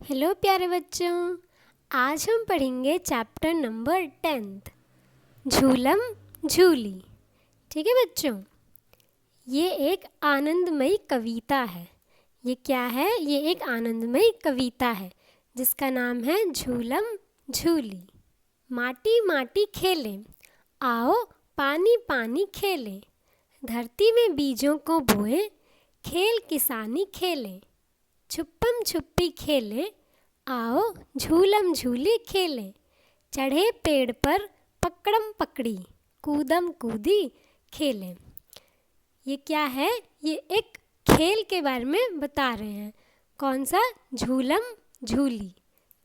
Hello प्यारे बच्चों, आज हम पढ़ेंगे चैप्टर नंबर 10 झूलम झूली। ठीक है बच्चों, ये एक आनंदमयी कविता है। ये क्या है? ये एक आनंदमयी कविता है जिसका नाम है झूलम झूली। माटी माटी खेलें, आओ पानी पानी खेलें, धरती में बीजों को बोए, खेल किसानी खेलें, छुपम छुपी खेलें, आओ झूलम झूली खेलें, चढ़े पेड़ पर पकड़म पकड़ी, कूदम कूदी खेलें। ये क्या है? ये एक खेल के बारे में बता रहे हैं। कौन सा? झूलम झूली।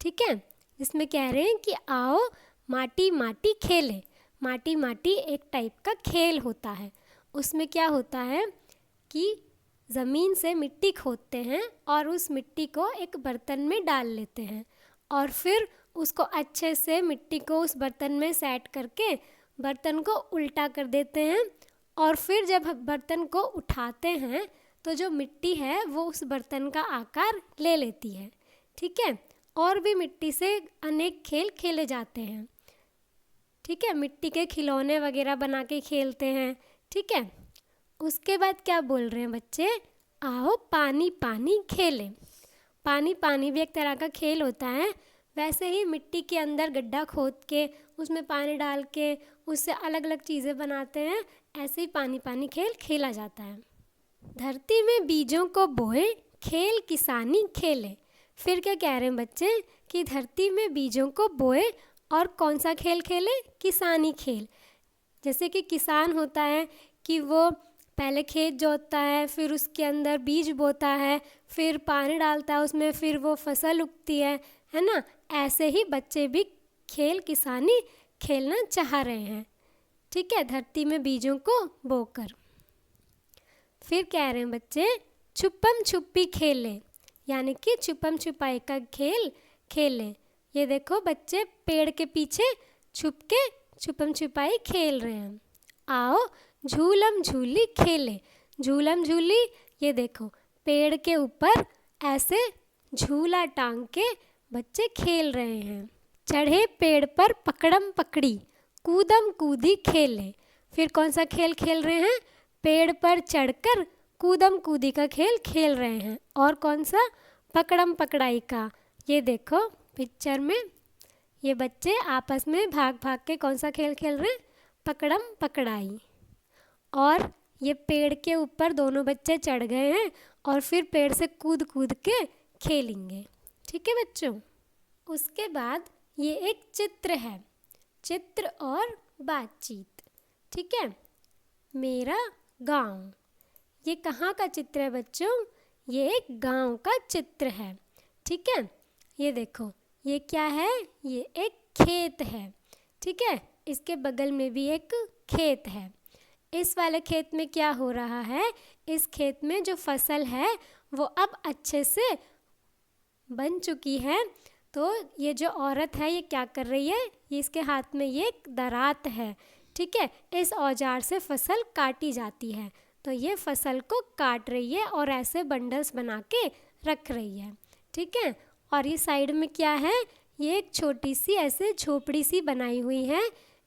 ठीक है, इसमें कह रहे हैं कि आओ माटी माटी खेलें। माटी माटी एक टाइप का खेल होता है। उसमें क्या होता है कि ज़मीन से मिट्टी खोदते हैं और उस मिट्टी को एक बर्तन में डाल लेते हैं और फिर उसको अच्छे से मिट्टी को उस बर्तन में सेट करके बर्तन को उल्टा कर देते हैं और फिर जब बर्तन को उठाते हैं तो जो मिट्टी है वो उस बर्तन का आकार ले लेती है। ठीक है, और भी मिट्टी से अनेक खेल खेले जाते हैं। ठीक है, मिट्टी के खिलौने वगैरह बना के खेलते हैं। ठीक है, उसके बाद क्या बोल रहे हैं बच्चे? आओ पानी पानी खेलें। पानी पानी भी एक तरह का खेल होता है। वैसे ही मिट्टी के अंदर गड्ढा खोद के उसमें पानी डाल के उससे अलग अलग चीज़ें बनाते हैं। ऐसे ही पानी पानी खेल खेला जाता है। धरती में बीजों को बोए, खेल किसानी खेले। फिर क्या कह रहे हैं बच्चे कि धरती में बीजों को बोए और कौन सा खेल खेले? किसानी खेल। जैसे कि किसान होता है कि वो पहले खेत जोतता है, फिर उसके अंदर बीज बोता है, फिर पानी डालता है उसमें, फिर वो फसल उगती है ना। ऐसे ही बच्चे भी खेल किसानी खेलना चाह रहे हैं। ठीक है, धरती में बीजों को बोकर। फिर कह रहे हैं बच्चे छुपम छुपी खेलें, यानी कि छुपम छुपाई का खेल खेलें। ये देखो बच्चे पेड़ के पीछे छुप के छुपम छुपाई खेल रहे हैं। आओ झूलम झूली खेलें। झूलम झूली, ये देखो पेड़ के ऊपर ऐसे झूला टांग के बच्चे खेल रहे हैं। चढ़े पेड़ पर पकड़म पकड़ी, कूदम कूदी खेलें। फिर कौन सा खेल खेल रहे हैं? पेड़ पर चढ़कर कूदम कूदी का खेल खेल रहे हैं। और कौन सा? पकड़म पकड़ाई का। ये देखो पिक्चर में ये बच्चे आपस में भाग भाग के कौन सा खेल खेल रहे हैं? पकड़म पकड़ाई। और ये पेड़ के ऊपर दोनों बच्चे चढ़ गए हैं और फिर पेड़ से कूद कूद के खेलेंगे। ठीक है बच्चों, उसके बाद ये एक चित्र है, चित्र और बातचीत। ठीक है, मेरा गांव। ये कहाँ का चित्र है बच्चों? ये एक गांव का चित्र है। ठीक है, ये देखो ये क्या है? ये एक खेत है। ठीक है, इसके बगल में भी एक खेत है। इस वाले खेत में क्या हो रहा है? इस खेत में जो फसल है वो अब अच्छे से बन चुकी है। तो ये जो औरत है ये क्या कर रही है? ये इसके हाथ में ये एक दरात है। ठीक है, इस औजार से फसल काटी जाती है। तो ये फसल को काट रही है और ऐसे बंडल्स बना के रख रही है। ठीक है, और ये साइड में क्या है? ये एक छोटी सी ऐसे झोपड़ी सी बनाई हुई है।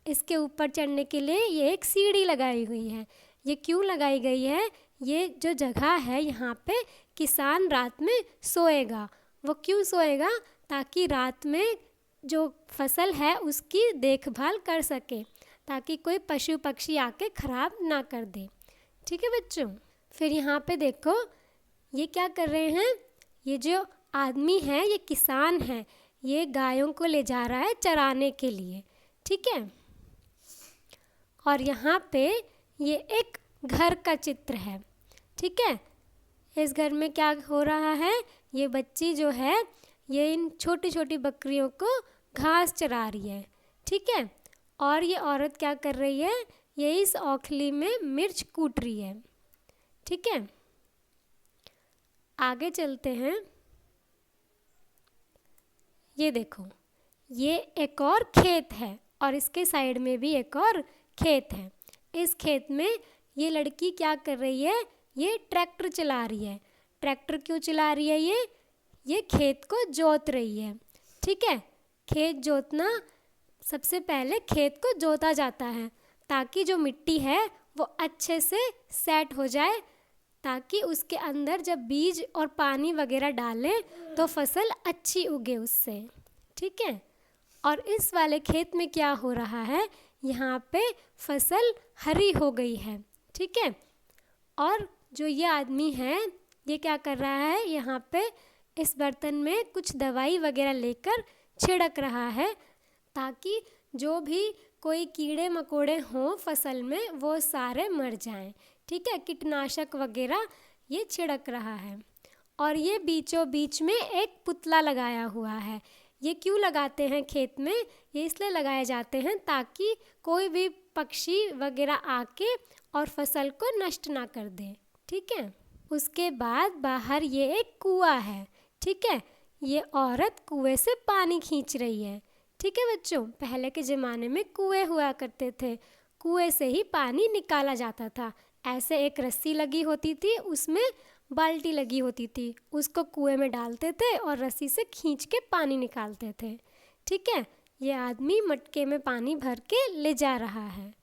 इसके ऊपर चढ़ने के लिए ये एक सीढ़ी लगाई हुई है। ये क्यों लगाई गई है? ये जो जगह है यहाँ पे किसान रात में सोएगा। वो क्यों सोएगा? ताकि रात में जो फसल है उसकी देखभाल कर सके, ताकि कोई पशु पक्षी आके ख़राब ना कर दे। ठीक है बच्चों, फिर यहाँ पे देखो ये क्या कर रहे हैं? ये जो आदमी है ये किसान है, ये गायों को ले जा रहा है चराने के लिए। ठीक है, और यहाँ पे ये एक घर का चित्र है। ठीक है, इस घर में क्या हो रहा है? ये बच्ची जो है ये इन छोटी छोटी बकरियों को घास चरा रही है। ठीक है, और ये औरत क्या कर रही है? ये इस औखली में मिर्च कूट रही है। ठीक है, आगे चलते हैं। ये देखो ये एक और खेत है और इसके साइड में भी एक और खेत है। इस खेत में ये लड़की क्या कर रही है? ये ट्रैक्टर चला रही है। ट्रैक्टर क्यों चला रही है? ये खेत को जोत रही है। ठीक है, खेत जोतना, सबसे पहले खेत को जोता जाता है ताकि जो मिट्टी है वो अच्छे से सेट हो जाए, ताकि उसके अंदर जब बीज और पानी वगैरह डालें तो फसल अच्छी उगे उससे। ठीक है, और इस वाले खेत में क्या हो रहा है, यहाँ पे फसल हरी हो गई है। ठीक है, और जो ये आदमी है ये क्या कर रहा है, यहाँ पे इस बर्तन में कुछ दवाई वगैरह लेकर छिड़क रहा है ताकि जो भी कोई कीड़े मकोड़े हों फसल में वो सारे मर जाएं। ठीक है, कीटनाशक वगैरह ये छिड़क रहा है। और ये बीचों बीच में एक पुतला लगाया हुआ है। ये क्यों लगाते हैं खेत में, ये इसलिए लगाए जाते हैं ताकि कोई भी पक्षी वगैरह आके और फसल को नष्ट ना कर दे। ठीक है, उसके बाद बाहर ये एक कुआं है। ठीक है, ये औरत कुएं से पानी खींच रही है। ठीक है बच्चों, पहले के ज़माने में कुएं हुआ करते थे, कुएं से ही पानी निकाला जाता था। ऐसे एक रस्सी लगी होती थी, उसमें बाल्टी लगी होती थी, उसको कुएं में डालते थे और रस्सी से खींच के पानी निकालते थे। ठीक है, ये आदमी मटके में पानी भर के ले जा रहा है।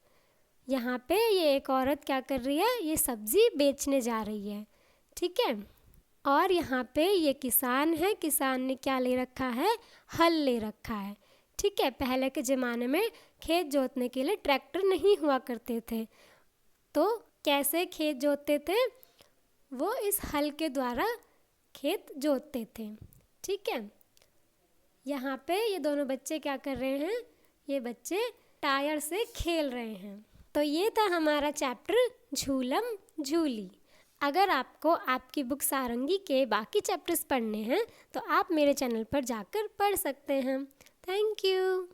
यहाँ पे ये एक औरत क्या कर रही है, ये सब्ज़ी बेचने जा रही है। ठीक है, और यहाँ पे ये किसान है, किसान ने क्या ले रखा है, हल ले रखा है। ठीक है, पहले के ज़माने में खेत जोतने के लिए ट्रैक्टर नहीं हुआ करते थे, तो कैसे खेत जोतते थे, वो इस हल के द्वारा खेत जोतते थे। ठीक है, यहाँ पे ये दोनों बच्चे क्या कर रहे हैं, ये बच्चे टायर से खेल रहे हैं। तो ये था हमारा चैप्टर झूलम झूली। अगर आपको आपकी बुक सारंगी के बाकी चैप्टर्स पढ़ने हैं तो आप मेरे चैनल पर जाकर पढ़ सकते हैं। Thank you.